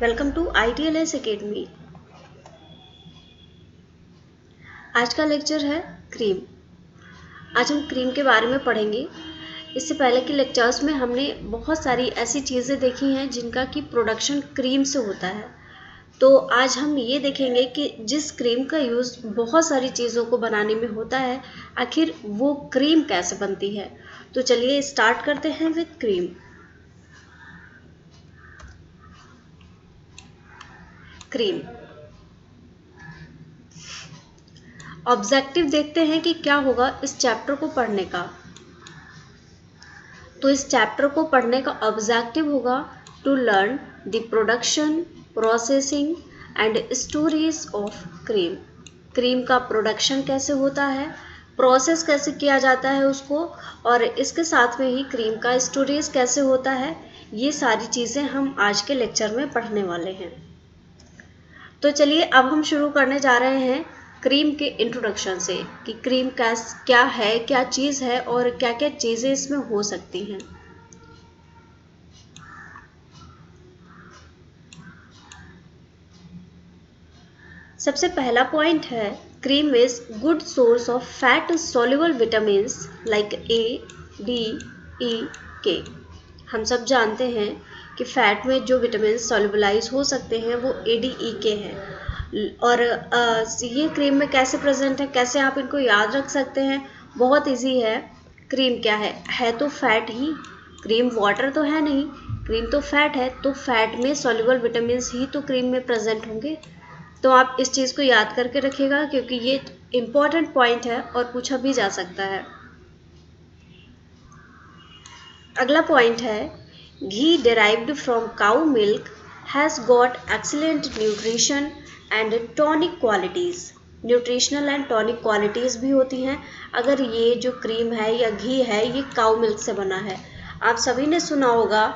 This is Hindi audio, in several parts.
Welcome to ITLS academy. आज का लेक्चर है क्रीम। आज हम क्रीम के बारे में पढ़ेंगे। इससे पहले के लेक्चर्स में हमने बहुत सारी ऐसी चीज़ें देखी हैं जिनका कि प्रोडक्शन क्रीम से होता है। तो आज हम ये देखेंगे कि जिस क्रीम का यूज़ बहुत सारी चीज़ों को बनाने में होता है, आखिर वो क्रीम कैसे बनती है। तो चलिए स्टार्ट करते हैं विद क्रीम। क्रीम ऑब्जेक्टिव देखते हैं कि क्या होगा इस चैप्टर को पढ़ने का। तो इस चैप्टर को पढ़ने का ऑब्जेक्टिव होगा to learn the production, processing and storage of cream. Cream का प्रोडक्शन कैसे होता है, प्रोसेस कैसे किया जाता है उसको, और इसके साथ में ही क्रीम का स्टोरेज कैसे होता है। ये सारी चीज़ें हम आज के लेक्चर में पढ़ने वाले हैं। तो चलिए अब हम शुरू करने जा रहे हैं क्रीम के इंट्रोडक्शन से कि क्रीम क्या है, क्या चीज़ है और क्या क्या चीज़ें इसमें हो सकती हैं। सबसे पहला पॉइंट है cream is good source of fat soluble vitamins like A, D, E, K। हम सब जानते हैं कि फैट में जो विटामिन सॉल्युबलाइज हो सकते हैं वो A, D, E, K हैं। और ये क्रीम में कैसे प्रेजेंट है, कैसे आप इनको याद रख सकते हैं, बहुत इजी है। क्रीम क्या है तो फैट ही। क्रीम वाटर तो है नहीं, क्रीम तो फैट है, तो फैट में सॉल्युबल विटामिन ही तो क्रीम में प्रेजेंट होंगे। तो आप इस चीज़ को याद करके रखिएगा क्योंकि ये इम्पॉर्टेंट पॉइंट है और पूछा भी जा सकता है। अगला पॉइंट है ghee derived from cow milk has got excellent nutrition and tonic qualities. Nutritional and tonic qualities भी होती हैं अगर ये जो क्रीम है या घी है ये काउ मिल्क से बना है। आप सभी ने सुना होगा,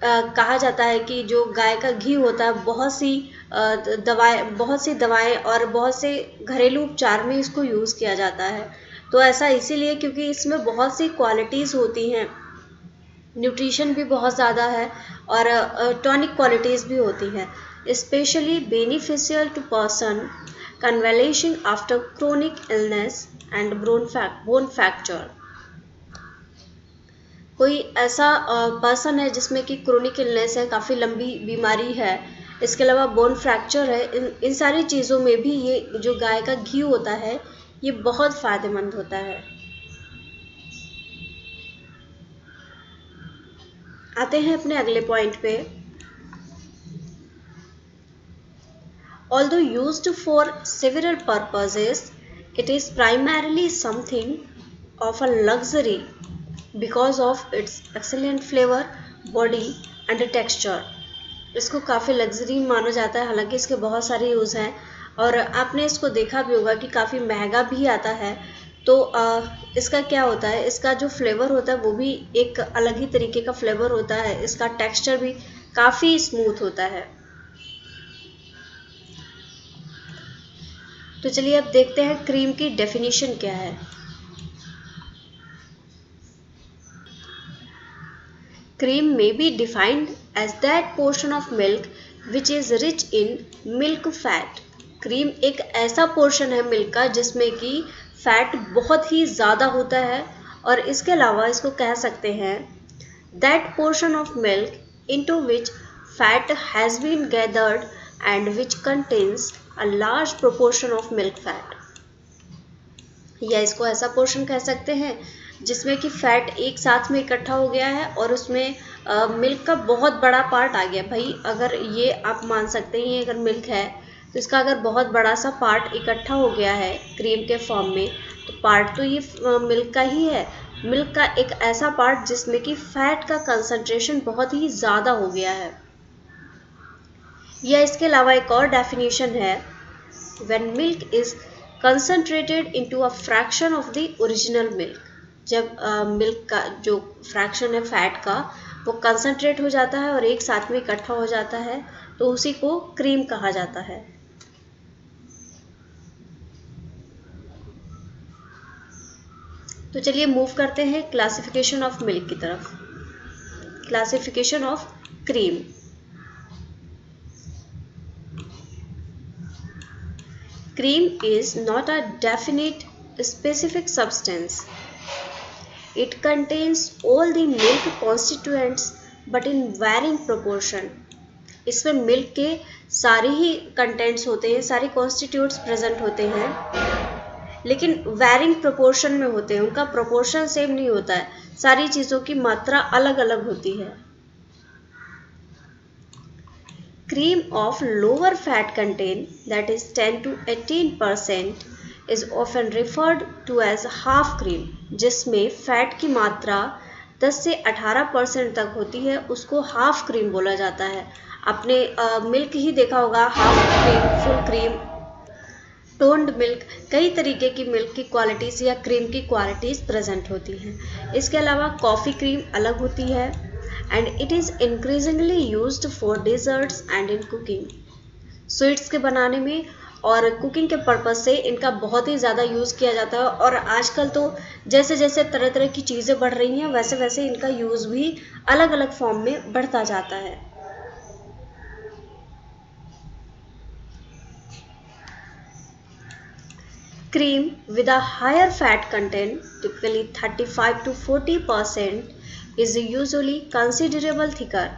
कहा जाता है कि जो गाय का घी होता है बहुत सी दवाएं और बहुत से घरेलू उपचार में इसको यूज़ किया जाता है। तो ऐसा इसीलिए क्योंकि इसमें बहुत सी क्वालिटीज़ होती हैं, न्यूट्रिशन भी बहुत ज़्यादा है और टॉनिक क्वालिटीज़ भी होती हैं, specially beneficial to person convalescence after chronic illness and bone fracture. कोई ऐसा पर्सन है जिसमें कि क्रोनिक इलनेस है, काफ़ी लंबी बीमारी है, इसके अलावा बोन फ्रैक्चर है, इन सारी चीज़ों में भी ये जो गाय का घी होता है ये बहुत फ़ायदेमंद होता है। आते हैं अपने अगले पॉइंट पे। Although used for several purposes, it is primarily something of a luxury because of its excellent flavor, body and texture। इसको काफ़ी लग्जरी माना जाता है, हालांकि इसके बहुत सारे यूज़ हैं और आपने इसको देखा भी होगा कि काफ़ी महंगा भी आता है। तो इसका क्या होता है, इसका जो फ्लेवर होता है वो भी एक अलग ही तरीके का फ्लेवर होता है, इसका टेक्सचर भी काफ़ी स्मूथ होता है। तो चलिए अब देखते हैं क्रीम की डेफिनेशन क्या है। Cream may be defined as that portion of milk which is rich in milk fat। Cream एक ऐसा पोर्शन है मिल्क का जिसमें कि फैट बहुत ही ज़्यादा होता है, और इसके अलावा इसको कह सकते हैं that portion of milk into which fat has been gathered and which contains a large proportion of milk fat। या इसको ऐसा पोर्शन कह सकते हैं जिसमें कि फैट एक साथ में इकट्ठा हो गया है और उसमें मिल्क का बहुत बड़ा पार्ट आ गया। भाई अगर ये आप मान सकते हैं, ये अगर मिल्क है तो इसका अगर बहुत बड़ा सा पार्ट इकट्ठा हो गया है क्रीम के फॉर्म में, तो पार्ट तो ये मिल्क का ही है। मिल्क का एक ऐसा पार्ट जिसमें कि फैट का कंसंट्रेशन बहुत ही ज़्यादा हो गया है। या इसके अलावा एक और डेफिनेशन है when milk is concentrated into a fraction of the original milk। जब मिल्क का जो फ्रैक्शन है फैट का वो कंसंट्रेट हो जाता है और एक साथ में इकट्ठा हो जाता है, तो उसी को क्रीम कहा जाता है। तो चलिए मूव करते हैं क्लासिफिकेशन ऑफ मिल्क की तरफ। Classification of cream. Cream is not a definite specific substance. It contains all the milk constituents but in varying proportion. इसमें मिल्क के सारे ही कंटेंट्स होते हैं, सारे कॉन्स्टिट्यूट्स प्रेजेंट होते हैं, लेकिन वैरिंग प्रोपोर्शन में होते हैं, उनका प्रोपोर्शन सेम नहीं होता है, सारी चीज़ों की मात्रा अलग अलग होती है। Cream of lower fat content, that is 10 to 18%, is often referred to as half cream, जिसमें फैट की मात्रा 10 से 18% तक होती है, उसको हाफ क्रीम बोला जाता है। आपने मिल्क ही देखा होगा, half cream, full cream, toned milk, कई तरीके की मिल्क की क्वालिटीज़ या क्रीम की क्वालिटीज़ प्रेजेंट होती हैं। इसके अलावा कॉफ़ी क्रीम अलग होती है and it is increasingly used for desserts and in cooking. Sweets के बनाने में और कुकिंग के पर्पज़ से इनका बहुत ही ज़्यादा यूज़ किया जाता है, और आजकल तो जैसे जैसे तरह तरह की चीज़ें बढ़ रही हैं वैसे वैसे इनका यूज़ भी अलग अलग फॉर्म में बढ़ता जाता है। Cream with a higher fat content, typically 35 to 40%, is usually considerable thicker.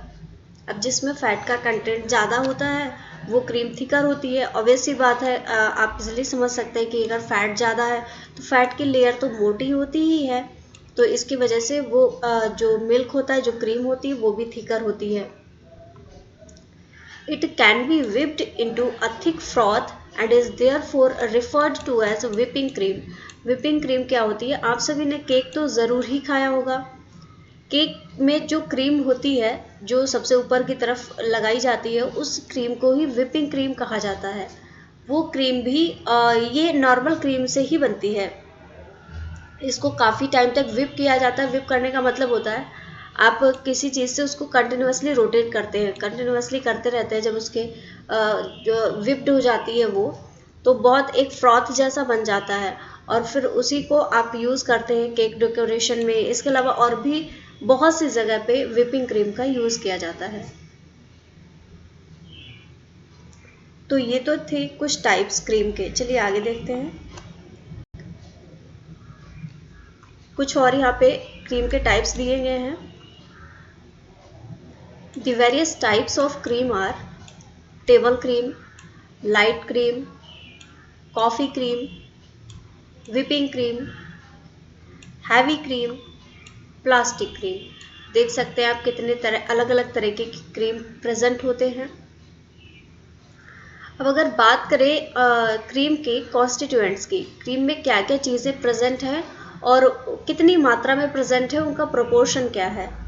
अब जिसमें फैट का कंटेंट ज़्यादा होता है वो क्रीम थिकर होती है। ऑब्वियस सी बात है, आप इजीली समझ सकते हैं कि अगर फैट ज़्यादा है तो फैट की लेयर तो मोटी होती ही है, तो इसकी वजह से वो जो मिल्क होता है, जो क्रीम होती है, वो भी थिकर होती है। It can be whipped into a thick froth and is therefore referred to as whipping cream. whipping cream क्या होती है? आप सभी ने केक तो ज़रूर ही खाया होगा। केक में जो क्रीम होती है, जो सबसे ऊपर की तरफ लगाई जाती है, उस क्रीम को ही whipping क्रीम कहा जाता है। वो क्रीम भी ये नॉर्मल क्रीम से ही बनती है। इसको काफ़ी टाइम तक whip किया जाता है। whip करने का मतलब होता है आप किसी चीज़ से उसको कंटिन्यूसली रोटेट करते हैं, कंटिन्यूसली करते रहते हैं। जब उसके जो विप्ड हो जाती है वो, तो बहुत एक फ्रॉथ जैसा बन जाता है, और फिर उसी को आप यूज़ करते हैं केक डेकोरेशन में। इसके अलावा और भी बहुत सी जगह पे विपिंग क्रीम का यूज़ किया जाता है। तो ये तो थे कुछ टाइप्स क्रीम के। चलिए आगे देखते हैं। कुछ और यहाँ पे क्रीम के टाइप्स दिए गए हैं। The various types of cream are table cream, light cream, coffee cream, whipping cream, heavy cream, plastic cream. देख सकते हैं आप कितने तरह अलग अलग तरीके की क्रीम प्रेजेंट होते हैं। अब अगर बात करें क्रीम के कॉन्स्टिट्यूएंट्स की, क्रीम में क्या क्या चीज़ें प्रेजेंट हैं और कितनी मात्रा में प्रेजेंट है, उनका प्रोपोर्शन क्या है।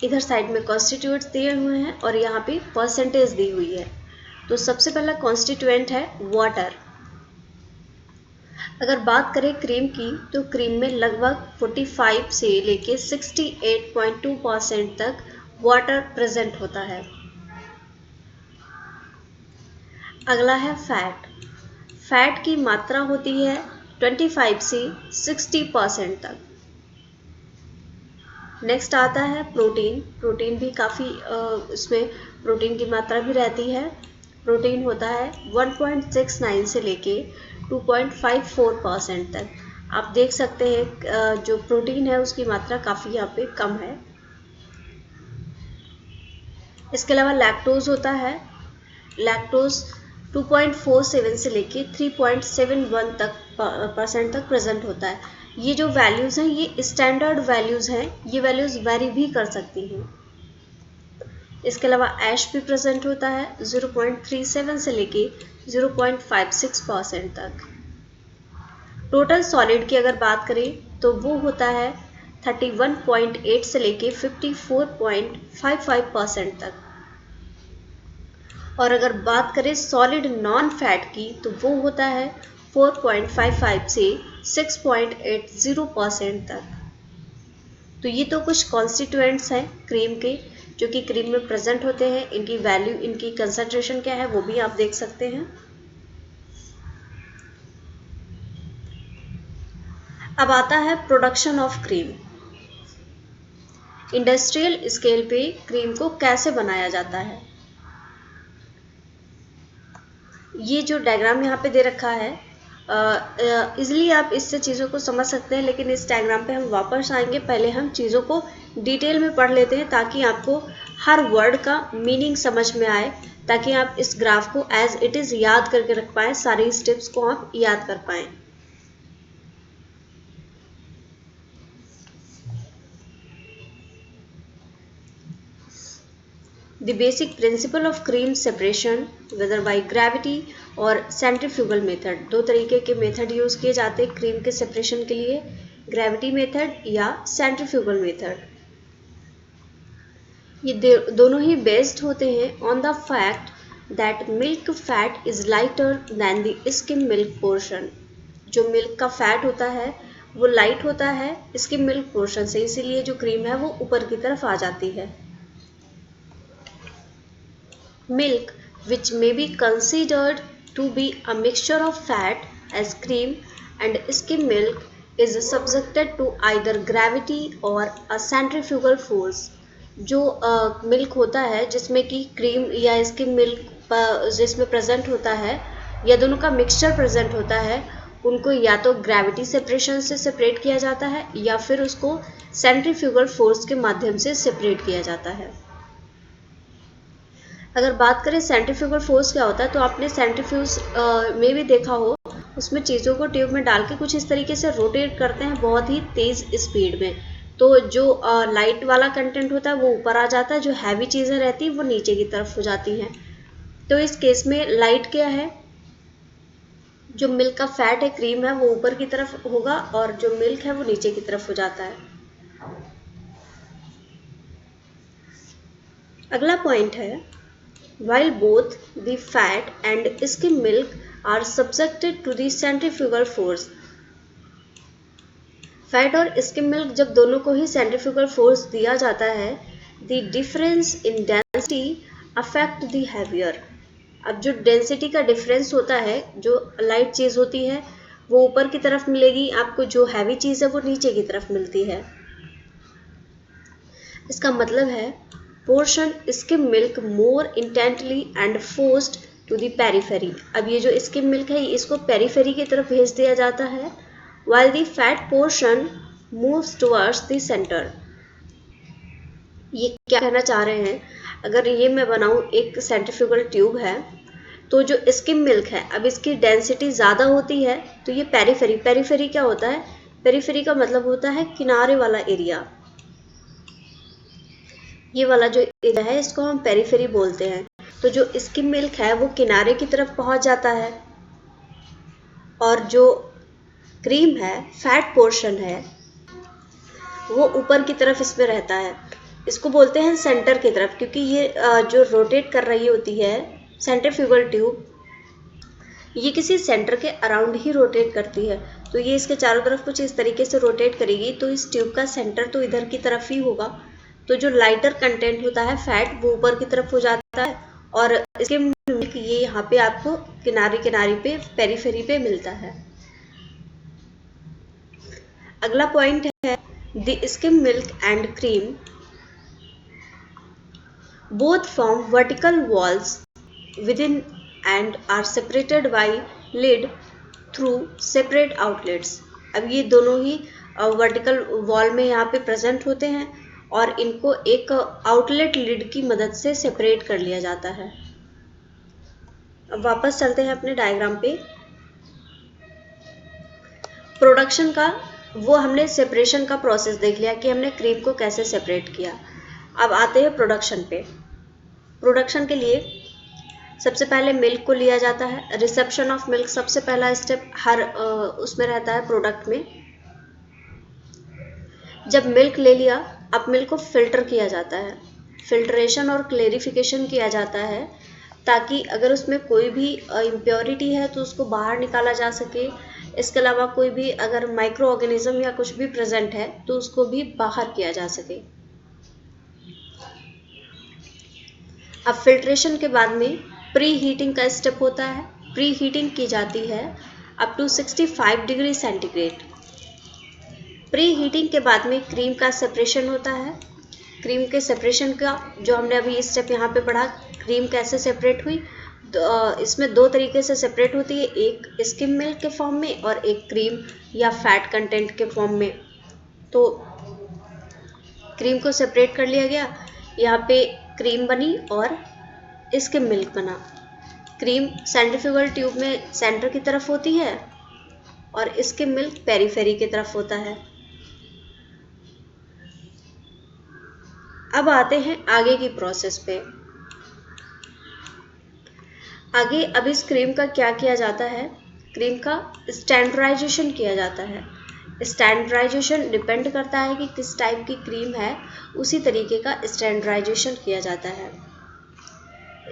इधर साइड में कॉन्स्टिट्यूएंट्स दिए हुए हैं और यहाँ पे परसेंटेज दी हुई है। तो सबसे पहला कॉन्स्टिट्यूएंट है वाटर। अगर बात करें क्रीम की, तो क्रीम में लगभग 45 से लेके 68.2% तक वाटर प्रेजेंट होता है। अगला है फैट। फैट की मात्रा होती है 25 से 60% तक। नेक्स्ट आता है प्रोटीन। प्रोटीन भी काफ़ी इसमें प्रोटीन की मात्रा भी रहती है। प्रोटीन होता है 1.69 से लेके 2.54% तक। आप देख सकते हैं जो प्रोटीन है उसकी मात्रा काफ़ी यहाँ पे कम है। इसके अलावा लैक्टोज होता है। लैक्टोज 2.47 से लेके 3.71 तक % तक प्रेजेंट होता है। ये जो वैल्यूज़ हैं ये स्टैंडर्ड वैल्यूज़ हैं, ये वैल्यूज़ वेरी भी कर सकती हैं। इसके अलावा ऐश भी प्रेजेंट होता है 0.37 से लेके 0.56% तक। टोटल सॉलिड की अगर बात करें तो वो होता है 31.8 से लेके 54.55% तक। और अगर बात करें सॉलिड नॉन फैट की, तो वो होता है 4.55 से 6.80% तक। तो ये तो कुछ कॉन्स्टिट्यूएंट्स हैं क्रीम के जो कि क्रीम में प्रेजेंट होते हैं। इनकी वैल्यू, इनकी कंसंट्रेशन क्या है वो भी आप देख सकते हैं। अब आता है production of cream. Industrial scale पे क्रीम को कैसे बनाया जाता है। ये जो डायग्राम यहाँ पे दे रखा है, इजली आप इससे चीज़ों को समझ सकते हैं, लेकिन इस डायग्राम पे हम वापस आएंगे। पहले हम चीज़ों को डिटेल में पढ़ लेते हैं ताकि आपको हर वर्ड का मीनिंग समझ में आए, ताकि आप इस ग्राफ को एज इट इज़ याद करके रख पाएँ, सारी स्टेप्स को आप याद कर पाएँ। The basic principle of cream separation, whether by gravity और centrifugal method, दो तरीके के मेथड यूज़ किए जाते हैं क्रीम के सेपरेशन के लिए, ग्रेविटी मेथड या सेंट्रीफ्यूगल मेथड। ये दोनों ही बेस्ड होते हैं on the fact that milk fat is lighter then the skim milk portion. जो मिल्क का फैट होता है वो लाइट होता है स्किम मिल्क पोर्शन से, इसीलिए जो क्रीम है वो ऊपर की तरफ आ जाती है। Milk, which may be considered to be a mixture of fat as cream and skim milk, is subjected to either gravity or a centrifugal force। जो मिल्क होता है जिसमें कि क्रीम या स्किम मिल्क जिसमें प्रेजेंट होता है या दोनों का मिक्सचर प्रेजेंट होता है, उनको या तो ग्रेविटी सेपरेशन से सेपरेट किया जाता है या फिर उसको सेंट्रीफ्यूगल फोर्स के माध्यम से सेपरेट किया जाता है। अगर बात करें सेंट्रीफ्यूगल फोर्स क्या होता है, तो आपने सेंट्रीफ्यूज में भी देखा हो, उसमें चीज़ों को ट्यूब में डाल के कुछ इस तरीके से रोटेट करते हैं बहुत ही तेज़ स्पीड में, तो जो लाइट वाला कंटेंट होता है वो ऊपर आ जाता है, जो हैवी चीज़ें रहती हैं वो नीचे की तरफ हो जाती हैं। तो इस केस में लाइट क्या है, जो मिल्क का फैट है, क्रीम है, वो ऊपर की तरफ होगा और जो मिल्क है वो नीचे की तरफ हो जाता है। अगला पॉइंट है, while both the fat and skim milk are subjected to the centrifugal force। Fat और स्किम मिल्क जब दोनों को ही सेंट्रीफ्यूगल फोर्स दिया जाता है, the difference in density affect the heavier। अब जो डेंसिटी का डिफरेंस होता है, जो लाइट चीज़ होती है वो ऊपर की तरफ मिलेगी आपको, जो हैवी चीज़ है वो नीचे की तरफ मिलती है। इसका मतलब है portion skim milk more intently and forced to the periphery. अब ये जो स्किम मिल्क है इसको पेरीफेरी की तरफ भेज दिया जाता है, while the fat portion moves towards the center। ये क्या कहना चाह रहे हैं, अगर ये मैं बनाऊँ एक सेंट्रीफ्यूगल ट्यूब है, तो जो स्किम मिल्क है अब इसकी डेंसिटी ज़्यादा होती है, तो ये पेरीफेरी, पेरीफेरी क्या होता है, पेरीफेरी का मतलब होता है किनारे वाला एरिया। ये वाला जो एरिया है इसको हम पेरीफेरी बोलते हैं। तो जो स्किम मिल्क है वो किनारे की तरफ पहुंच जाता है और जो क्रीम है, फैट पोर्शन है, वो ऊपर की तरफ इसमें रहता है। इसको बोलते हैं सेंटर की तरफ, क्योंकि ये जो रोटेट कर रही होती है सेंट्रीफ्यूगल ट्यूब, ये किसी सेंटर के अराउंड ही रोटेट करती है। तो ये इसके चारों तरफ कुछ इस तरीके से रोटेट करेगी, तो इस ट्यूब का सेंटर तो इधर की तरफ ही होगा। तो जो लाइटर कंटेंट होता है फैट वो ऊपर की तरफ हो जाता है और इसके मिल्क ये यहाँ पे आपको किनारे किनारे पे पेरीफेरी पे मिलता है। अगला पॉइंट है the skim milk and cream both form vertical walls within and are separated by lid through separate outlets. अब ये दोनों ही वर्टिकल वॉल में यहाँ पे प्रेजेंट होते हैं और इनको एक आउटलेट लिड की मदद से सेपरेट कर लिया जाता है। अब वापस चलते हैं अपने डायग्राम पे। प्रोडक्शन का वो हमने सेपरेशन का प्रोसेस देख लिया कि हमने क्रीम को कैसे सेपरेट किया। अब आते हैं प्रोडक्शन पे। प्रोडक्शन के लिए सबसे पहले मिल्क को लिया जाता है। रिसेप्शन ऑफ मिल्क सबसे पहला स्टेप हर उसमें रहता है प्रोडक्ट में। जब मिल्क ले लिया, अब मिल्क को फिल्टर किया जाता है। फिल्ट्रेशन और क्लेरिफिकेशन किया जाता है ताकि अगर उसमें कोई भी इम्प्योरिटी है तो उसको बाहर निकाला जा सके। इसके अलावा कोई भी अगर माइक्रो ऑर्गेनिज्म या कुछ भी प्रेजेंट है तो उसको भी बाहर किया जा सके। अब फिल्ट्रेशन के बाद में प्री हीटिंग का स्टेप होता है। प्री हीटिंग की जाती है up to 65 degree centigrade. Preheating के बाद में क्रीम का सेपरेशन होता है। क्रीम के सेपरेशन का जो हमने अभी स्टेप यहाँ पे पढ़ा, क्रीम कैसे सेपरेट हुई, इसमें दो तरीके से सेपरेट होती है, एक स्किम मिल्क के फॉर्म में और एक क्रीम या फैट कंटेंट के फॉर्म में। तो क्रीम को सेपरेट कर लिया गया, यहाँ पे क्रीम बनी और स्किम मिल्क बना। क्रीम सेंट्रीफ्यूगल ट्यूब में सेंटर की तरफ होती है और स्किम मिल्क पेरीफेरी की तरफ होता है। अब आते हैं आगे की प्रोसेस पे। आगे अब इस क्रीम का क्या किया जाता है, क्रीम का स्टैंडर्डाइजेशन किया जाता है। स्टैंडर्डाइजेशन डिपेंड करता है कि किस टाइप की क्रीम है, उसी तरीके का स्टैंडर्डाइजेशन किया जाता है।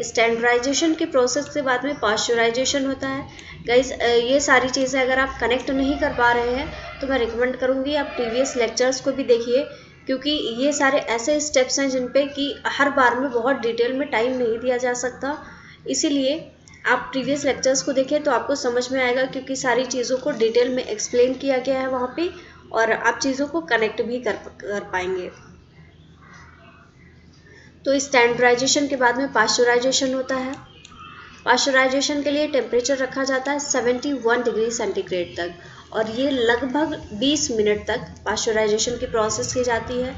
स्टैंडर्डाइजेशन के प्रोसेस के बाद में पाश्चराइजेशन होता है। गाइस ये सारी चीज़ें अगर आप कनेक्ट नहीं कर पा रहे हैं तो मैं रिकमेंड करूँगी आप प्रीवियस लेक्चर्स को भी देखिए, क्योंकि ये सारे ऐसे स्टेप्स हैं जिन पे कि हर बार में बहुत डिटेल में टाइम नहीं दिया जा सकता। इसीलिए आप प्रीवियस लेक्चर्स को देखें तो आपको समझ में आएगा, क्योंकि सारी चीज़ों को डिटेल में एक्सप्लेन किया गया है वहाँ पे, और आप चीज़ों को कनेक्ट भी कर पाएंगे। तो स्टैंडर्डाइजेशन के बाद में पाश्चराइजेशन होता है। पाश्चराइजेशन के लिए टेम्परेचर रखा जाता है 71 डिग्री सेंटीग्रेड तक, और ये लगभग 20 मिनट तक पाश्चराइजेशन की प्रोसेस की जाती है।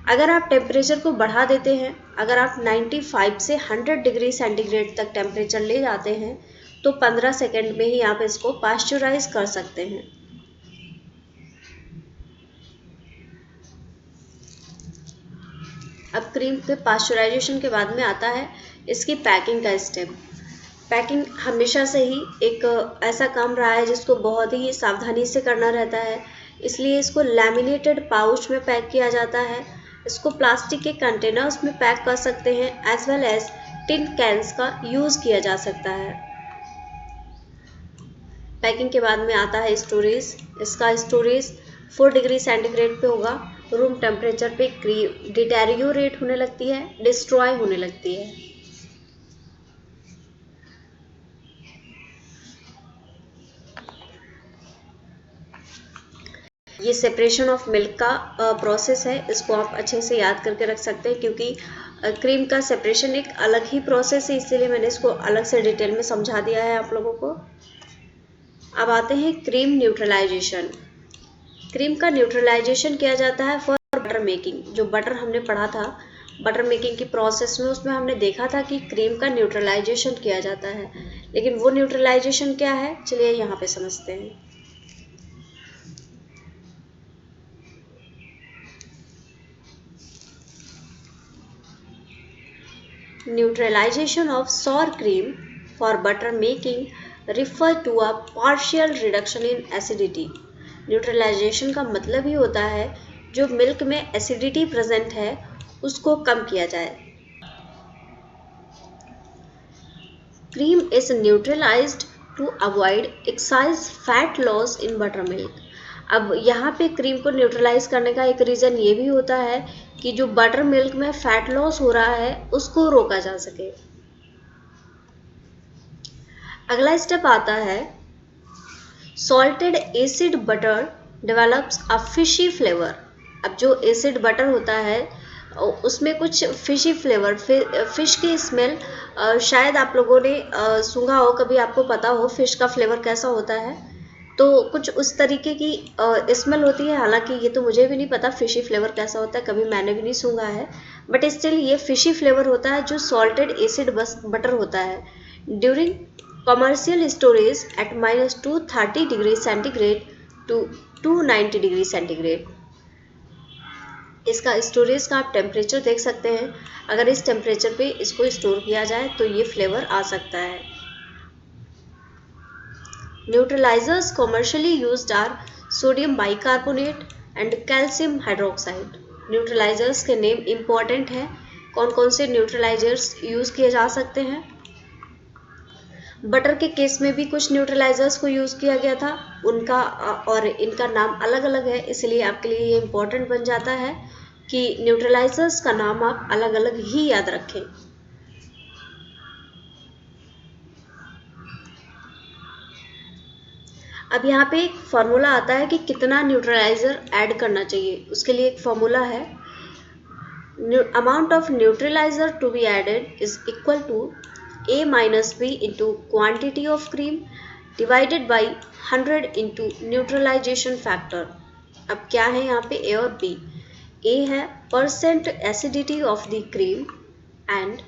अगर आप टेम्परेचर को बढ़ा देते हैं, अगर आप 95 से 100 डिग्री सेंटीग्रेड तक टेम्परेचर ले जाते हैं तो 15 सेकेंड में ही आप इसको पाश्चराइज कर सकते हैं। अब क्रीम पे पाश्चराइजेशन के बाद में आता है इसकी पैकिंग का स्टेप। पैकिंग हमेशा से ही एक ऐसा काम रहा है जिसको बहुत ही सावधानी से करना रहता है, इसलिए इसको लैमिनेटेड पाउच में पैक किया जाता है। इसको प्लास्टिक के कंटेनर्स में पैक कर सकते हैं, as well as tin cans का यूज़ किया जा सकता है। पैकिंग के बाद में आता है स्टोरेज। इसका स्टोरेज 4 डिग्री सेंटीग्रेड पे होगा। रूम टेम्परेचर पे क्रीम डिटेरियोरेट होने लगती है, डिस्ट्रॉय होने लगती है। ये सेपरेशन ऑफ मिल्क का प्रोसेस है, इसको आप अच्छे से याद करके रख सकते हैं, क्योंकि क्रीम का सेपरेशन एक अलग ही प्रोसेस है, इसीलिए मैंने इसको अलग से डिटेल में समझा दिया है आप लोगों को। अब आते हैं क्रीम न्यूट्रलाइजेशन। क्रीम का न्यूट्रलाइजेशन किया जाता है फॉर बटर मेकिंग। जो बटर हमने पढ़ा था बटर मेकिंग की प्रोसेस में, उसमें हमने देखा था कि क्रीम का न्यूट्रलाइजेशन किया जाता है, लेकिन वो न्यूट्रलाइजेशन क्या है, चलिए यहाँ पे समझते हैं। Neutralization of sour cream for butter making refer to a partial reduction in acidity. Neutralisation का मतलब ही होता है जो मिल्क में एसिडिटी प्रेजेंट है उसको कम किया जाए। Cream is neutralised to avoid excess fat loss in buttermilk. अब यहाँ पे क्रीम को न्यूट्रलाइज करने का एक रीज़न ये भी होता है कि जो बटर मिल्क में फैट लॉस हो रहा है उसको रोका जा सके। अगला स्टेप आता है salted acid butter develops a fishy flavour. अब जो एसिड बटर होता है उसमें कुछ फिशी फ्लेवर, फिश की स्मेल, शायद आप लोगों ने सूंघा हो, कभी आपको पता हो फिश का फ्लेवर कैसा होता है, तो कुछ उस तरीके की स्मेल होती है। हालांकि ये तो मुझे भी नहीं पता फिशी फ्लेवर कैसा होता है, कभी मैंने भी नहीं सूंघा है, बट स्टिल ये फिशी फ्लेवर होता है जो सॉल्टेड एसिड बटर होता है। During commercial storage at -230 degree centigrade to 290 degree centigrade. इसका स्टोरेज का आप टेम्परेचर देख सकते हैं। अगर इस टेम्परेचर पे इसको स्टोर किया जाए तो ये फ्लेवर आ सकता है। Neutralizers commercially used are sodium bicarbonate and calcium hydroxide. Neutralizers के नेम इम्पॉर्टेंट है, कौन कौन से न्यूट्रलाइजर्स यूज़ किए जा सकते हैं। बटर के केस में भी कुछ न्यूट्रलाइजर्स को यूज़ किया गया था, उनका और इनका नाम अलग अलग है, इसलिए आपके लिए ये इम्पोर्टेंट बन जाता है कि न्यूट्रलाइजर्स का नाम आप अलग अलग ही याद रखें। अब यहाँ पे एक फॉर्मूला आता है कि कितना न्यूट्रलाइजर ऐड करना चाहिए। उसके लिए एक फॉर्मूला है, amount of neutraliser to be added is equal to A minus B into quantity of cream divided by 100 into neutralization factor। अब क्या है यहाँ पे A और B? A है percent acidity of the cream and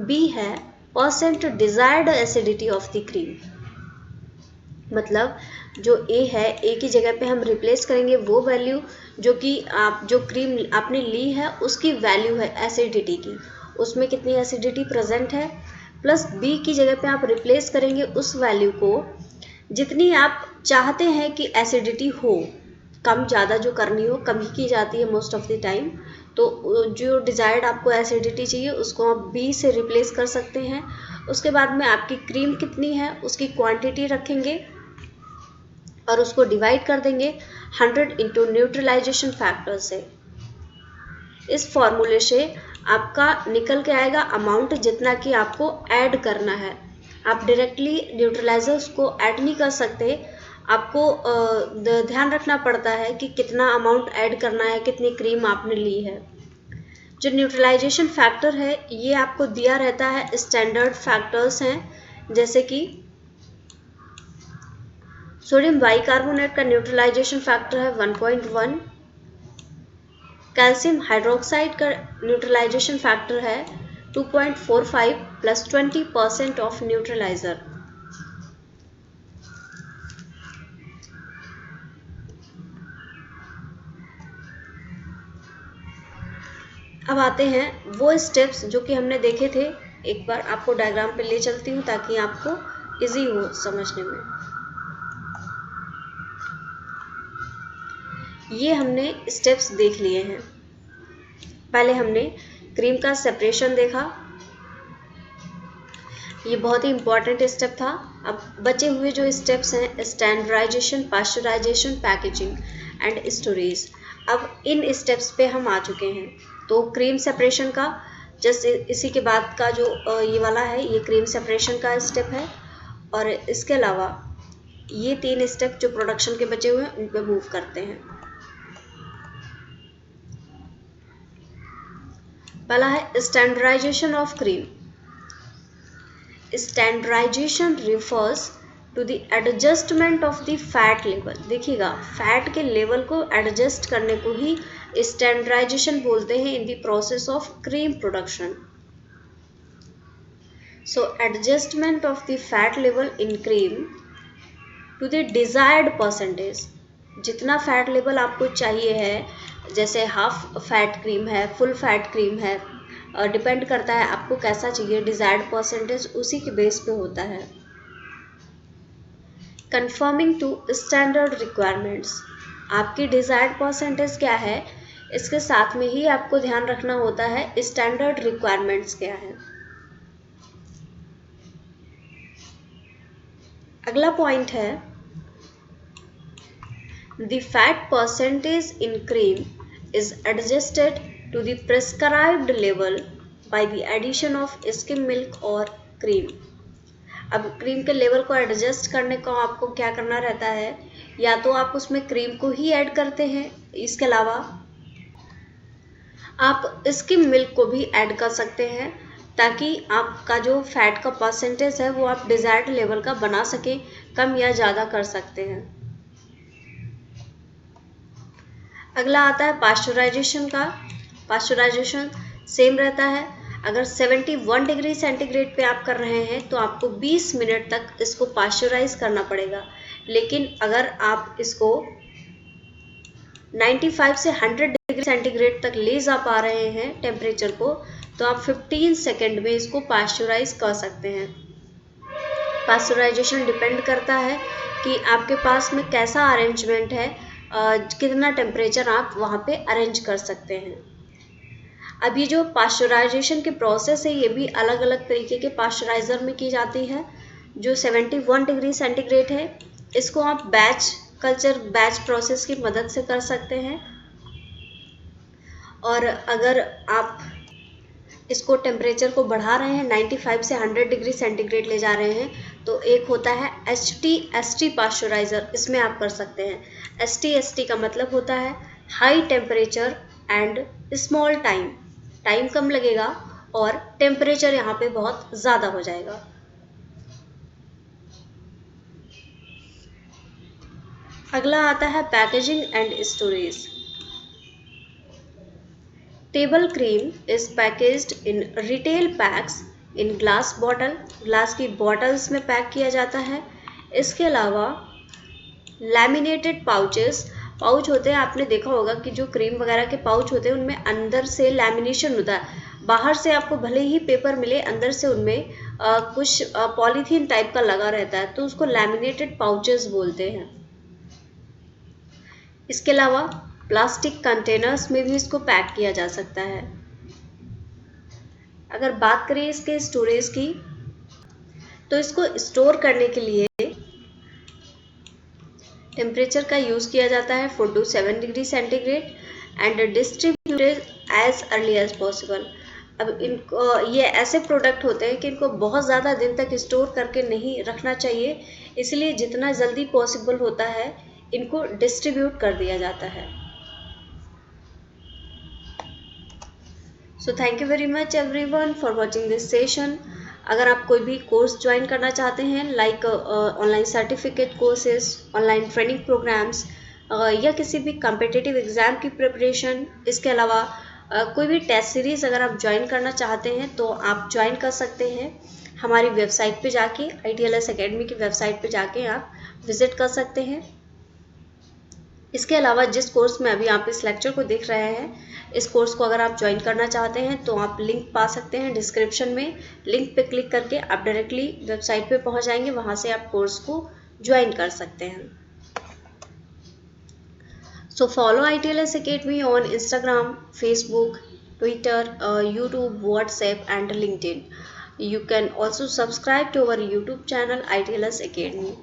B है percent desired acidity of the cream. मतलब जो A है, A की जगह पे हम रिप्लेस करेंगे वो वैल्यू जो कि आप जो क्रीम आपने ली है उसकी वैल्यू है एसिडिटी की, उसमें कितनी एसिडिटी प्रेजेंट है, प्लस B की जगह पे आप रिप्लेस करेंगे उस वैल्यू को जितनी आप चाहते हैं कि एसिडिटी हो। कम ज़्यादा जो करनी हो कम ही की जाती है मोस्ट ऑफ द टाइम, तो जो डिज़ायर्ड आपको एसिडिटी चाहिए उसको आप B से रिप्लेस कर सकते हैं। उसके बाद में आपकी क्रीम कितनी है उसकी क्वांटिटी रखेंगे और उसको डिवाइड कर देंगे 100 इंटू न्यूट्रलाइजेशन फैक्टर से। इस फॉर्मूले से आपका निकल के आएगा अमाउंट जितना कि आपको ऐड करना है। आप डायरेक्टली न्यूट्रलाइजर्स को ऐड नहीं कर सकते, आपको ध्यान रखना पड़ता है कि कितना अमाउंट ऐड करना है, कितनी क्रीम आपने ली है। जो न्यूट्रलाइजेशन फैक्टर है ये आपको दिया रहता है, स्टैंडर्ड फैक्टर्स हैं जैसे कि सोडियम बाइकार्बोनेट का न्यूट्रलाइजेशन फैक्टर है 1.1, कैल्शियम हाइड्रोक्साइड का न्यूट्रलाइजेशन फैक्टर है 2.45 प्लस 20% ऑफ न्यूट्रलाइजर। अब आते हैं वो स्टेप्स जो कि हमने देखे थे। एक बार आपको डायग्राम पे ले चलती हूँ ताकि आपको इजी हो समझने में। ये हमने स्टेप्स देख लिए हैं। पहले हमने क्रीम का सेपरेशन देखा, ये बहुत ही इम्पॉर्टेंट स्टेप था। अब बचे हुए जो स्टेप्स हैं standardisation, pasteurisation, packaging and storage, अब इन स्टेप्स पे हम आ चुके हैं। तो क्रीम सेपरेशन का जस्ट इसी के बाद का जो ये वाला है ये क्रीम सेपरेशन का स्टेप है, और इसके अलावा ये 3 स्टेप जो प्रोडक्शन के बचे हुए हैं उन पे मूव करते हैं। पहला है standardisation of cream. Standardisation refers to the adjustment of the fat level. देखिएगा फैट के लेवल को एडजस्ट करने को ही स्टैंडर्डाइजेशन बोलते हैं in the process of cream production. So adjustment of the fat level in cream to the desired percentage. जितना फैट लेवल आपको चाहिए है, जैसे हाफ फैट क्रीम है, फुल फैट क्रीम है, डिपेंड करता है आपको कैसा चाहिए, डिजायर्ड परसेंटेज उसी के बेस पे होता है। कंफर्मिंग टू स्टैंडर्ड रिक्वायरमेंट्स, आपकी डिजायर्ड परसेंटेज क्या है इसके साथ में ही आपको ध्यान रखना होता है स्टैंडर्ड रिक्वायरमेंट्स क्या है। अगला पॉइंट है the fat percentage in cream is adjusted to the prescribed level by the addition of skim milk or cream। अब क्रीम के लेवल को एडजस्ट करने को आपको क्या करना रहता है, या तो आप उसमें क्रीम को ही ऐड करते हैं, इसके अलावा आप स्किम मिल्क को भी ऐड कर सकते हैं ताकि आपका जो फैट का परसेंटेज है वो आप डिजायर्ड लेवल का बना सकें, कम या ज़्यादा कर सकते हैं। अगला आता है पाश्चराइजेशन का। पाश्चराइजेशन सेम रहता है, अगर 71 डिग्री सेंटीग्रेड पे आप कर रहे हैं तो आपको 20 मिनट तक इसको पाश्चराइज करना पड़ेगा। लेकिन अगर आप इसको 95 से 100 डिग्री सेंटीग्रेड तक ले जा पा रहे हैं टेम्परेचर को, तो आप 15 सेकेंड में इसको पाश्चराइज कर सकते हैं। पाश्चराइजेशन डिपेंड करता है कि आपके पास में कैसा अरेंजमेंट है, कितना टेम्परेचर आप वहाँ पे अरेंज कर सकते हैं। अब ये जो पाश्चराइजेशन की प्रोसेस है ये भी अलग अलग तरीके के पाश्चराइज़र में की जाती है। जो 71 डिग्री सेंटीग्रेड है इसको आप बैच कल्चर, बैच प्रोसेस की मदद से कर सकते हैं, और अगर आप इसको टेम्परेचर को बढ़ा रहे हैं 95 से 100 डिग्री सेंटीग्रेड ले जा रहे हैं तो एक होता है HT/ST पाश्चराइज़र, इसमें आप कर सकते हैं। HT/ST का मतलब होता है high temperature and small time, time कम लगेगा और टेम्परेचर यहाँ पे बहुत ज़्यादा हो जाएगा। अगला आता है packaging and storage. Table cream is packaged in retail PACS in glass bottle, glass की बॉटल्स में पैक किया जाता है। इसके अलावा लैमिनेटेड पाउचेस, पाउच होते हैं, आपने देखा होगा कि जो क्रीम वगैरह के पाउच होते हैं उनमें अंदर से लैमिनेशन होता है। बाहर से आपको भले ही पेपर मिले, अंदर से उनमें कुछ पॉलीथीन टाइप का लगा रहता है, तो उसको लैमिनेटेड पाउचेस बोलते हैं। इसके अलावा प्लास्टिक कंटेनर्स में भी इसको पैक किया जा सकता है। अगर बात करें इसके स्टोरेज की, तो इसको स्टोर करने के लिए टेम्परेचर का यूज़ किया जाता है 4 to 7 degree centigrade and distributed as early as possible. अब इनको ये ऐसे प्रोडक्ट होते हैं कि इनको बहुत ज़्यादा दिन तक स्टोर करके नहीं रखना चाहिए, इसलिए जितना जल्दी पॉसिबल होता है इनको डिस्ट्रीब्यूट कर दिया जाता है। So thank you very much everyone for watching this session. अगर आप कोई भी कोर्स ज्वाइन करना चाहते हैं, like online certificate courses, online training programmes, या किसी भी कम्पिटिटिव एग्ज़ाम की प्रिपरेशन, इसके अलावा कोई भी टेस्ट सीरीज़ अगर आप ज्वाइन करना चाहते हैं तो आप ज्वाइन कर सकते हैं हमारी वेबसाइट पे जाके। ITLS अकेडमी की वेबसाइट पे जाके आप विज़िट कर सकते हैं। इसके अलावा जिस कोर्स में अभी आप इस लेक्चर को देख रहे हैं, इस कोर्स को अगर आप ज्वाइन करना चाहते हैं तो आप लिंक पा सकते हैं डिस्क्रिप्शन में। लिंक पे क्लिक करके आप डायरेक्टली वेबसाइट पे पहुंच जाएंगे, वहां से आप कोर्स को ज्वाइन कर सकते हैं। So follow ITLS Academy on Instagram, Facebook, Twitter, YouTube, WhatsApp and LinkedIn. You can also subscribe to our YouTube channel ITLS Academy.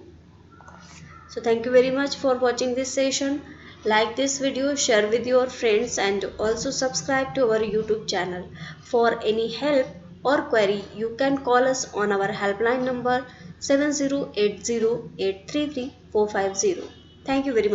So thank you very much for watching this session. Like this video, share with your friends and also subscribe to our YouTube channel. For any help or query, you can call us on our helpline number 7080833450. Thank you very much.